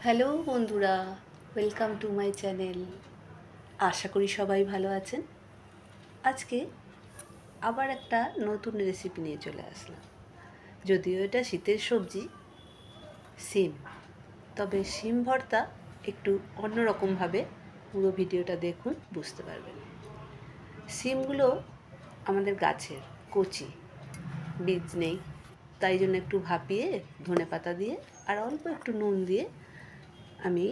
Hello বন্ধুরা, welcome to my channel. আশা করি সবাই ভালো আছেন। আজকে আবার একটা নতুন রেসিপি নিয়ে চলে আসলাম। যদিও এটা শীতের সবজি শিম, তবে শিম ভর্তা একটু অন্যরকমভাবে। পুরো ভিডিওটা দেখুন, বুঝতে পারবেন। শিমগুলো আমাদের গাছের, কচি, বীজ নেই, তাই জন্য একটু ভাপিয়ে ধনেপাতা দিয়ে আর অল্প একটু নুন দিয়ে আমি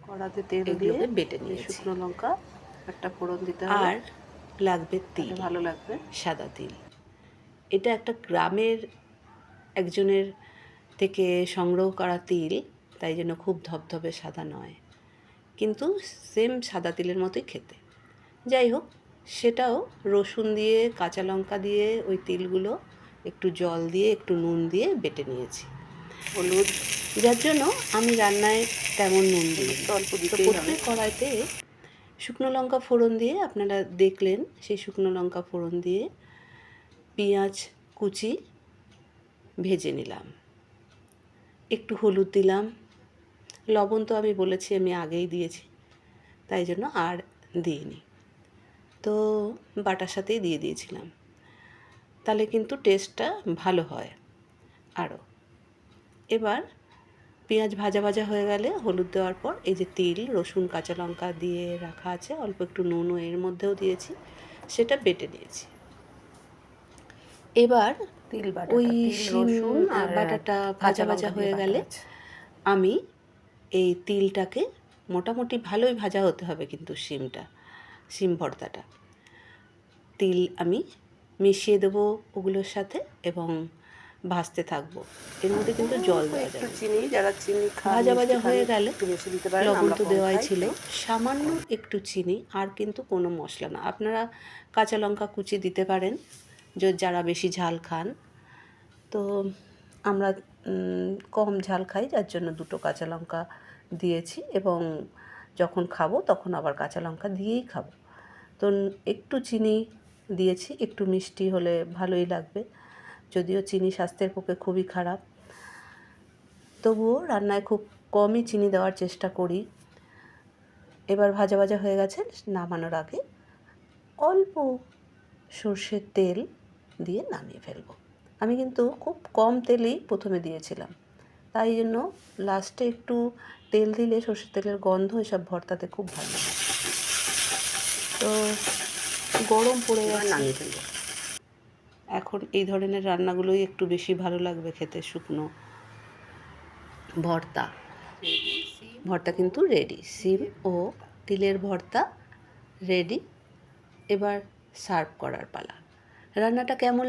কড়াতে তেল দিয়ে এগুলোকে বেটে নিয়েছি। শুকনো লঙ্কা একটা ফোড়ন দিতে হবে, আর লাগবে তাহলে তিল, ভালো লাগবে। সাদা তিল। এটা একটা গ্রামের একজনের থেকে সংগ্রহ করা তিল, তাই জন্য খুব ধবধবে সাদা নয়, কিন্তু সেম সাদা তিলের মতোই খেতে। যাই হোক, সেটাও রসুন দিয়ে কাঁচা লঙ্কা দিয়ে ওই তিলগুলো একটু জল দিয়ে একটু নুন দিয়ে বেটে নিয়েছি। হলুদ, যার জন্য আমি রান্নায় তেমন নুন দিই না। অল্প তো দিতেই হবে। প্রথমে কড়াইতে শুকনো লঙ্কা ফোড়ন দিয়ে, আপনারা দেখলেন সেই শুকনো লঙ্কা ফোড়ন দিয়ে পেঁয়াজ কুচি ভেজে নিলাম, একটু হলুদ দিলাম, লবণ তো আমি বলেছি আমি আগেই দিয়েছি, তাই জন্য আর দিইনি। তো বাটার সাথেই দিয়ে দিয়েছিলাম, তাহলে কিন্তু টেস্টটা ভালো হয় আরও। এবার পেঁয়াজ ভাজা ভাজা হয়ে গেলে হলুদ দেওয়ার পর এই যে তিল, রসুন, কাঁচা লঙ্কা দিয়ে রাখা আছে, অল্প একটু নুনও এর মধ্যেও দিয়েছি, সেটা বেটে নিয়েছি। এবার তিল ওই বাটাটা, তিল শিম রসুন আর বাটাটা ভাজা কাঁচা ভাজা লঙ্কা দিয়ে হয়ে বাটা গেলে আছে। আমি এই তিলটাকে, মোটামুটি ভালোই ভাজা হতে হবে কিন্তু শিম ভর্তাটা, তিল আমি মিশিয়ে দেবো ওগুলোর সাথে এবং ভাজতে থাকবো। এর মধ্যে কিন্তু জল দেওয়া একটু যাবে না। চিনি, যারা চিনি খান, ভাজা মিষ্টি ভাজা খান, হয়ে গেলে একটু বেশি দিতে পারেন, লবণ আমরা তো কম দেওয়াই খাই ছিল, তাই। সামান্য একটু চিনি, আর কিন্তু কোনো মশলা না। আপনারা কাঁচা লঙ্কা কুচি দিতে পারেন যারা বেশি ঝাল খান। তো আমরা কম ঝাল খাই, যার জন্য দুটো কাঁচা লঙ্কা দিয়েছি, এবং যখন খাবো তখন আবার কাঁচা লঙ্কা দিয়েই খাবো। তো একটু চিনি দিয়েছি, একটু মিষ্টি হলে ভালোই লাগবে, যদিও চিনি স্বাস্থ্যের পক্ষে খুবই খারাপ। তবুও রান্নায় খুব কমই চিনি দেওয়ার চেষ্টা করি। এবার ভাজা ভাজা হয়ে গেছে, নামানোর আগে অল্প সর্ষের তেল দিয়ে নামিয়ে ফেলবো। আমি কিন্তু খুব কম তেলেই প্রথমে দিয়েছিলাম, তাই জন্য লাস্টে একটু তেল দিলে সর্ষের তেলের গন্ধ এসব ভর্তাতে খুব ভালো লাগে। তো গরম পড়ে এবার গেছে, নামিয়ে ফেলবো। এখন এই ধরনের রান্নাগুলোই একটু বেশি ভালো লাগবে খেতে। শুকনো ভর্তা, ভর্তা কিন্তু রেডি, শিম ও তিলের ভর্তা রেডি। এবার সার্ভ করার পালা। রান্নাটা কেমন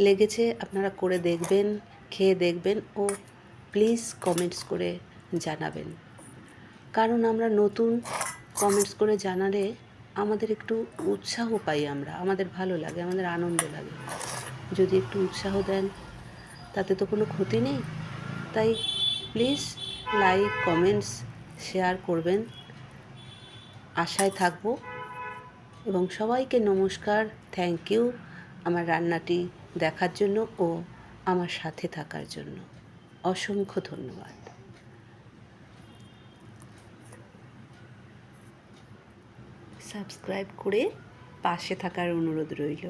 লেগেছে আপনারা করে দেখবেন, খেয়ে দেখবেন, ও প্লিজ কমেন্টস করে জানাবেন। কারণ আমরা নতুন, কমেন্টস করে জানালে আমাদের একটু উৎসাহ পাই, আমাদের ভালো লাগে, আমাদের আনন্দ লাগে। যদি একটু উৎসাহ দেন তাতে তো কোনো ক্ষতি নেই। তাই প্লিজ লাইক, কমেন্টস, শেয়ার করবেন, আশায় থাকবো। এবং সবাইকে নমস্কার, থ্যাংক ইউ আমার রান্নাটি দেখার জন্য ও আমার সাথে থাকার জন্য। অসংখ্য ধন্যবাদ। সাবস্ক্রাইব করে পাশে থাকার অনুরোধ রইল।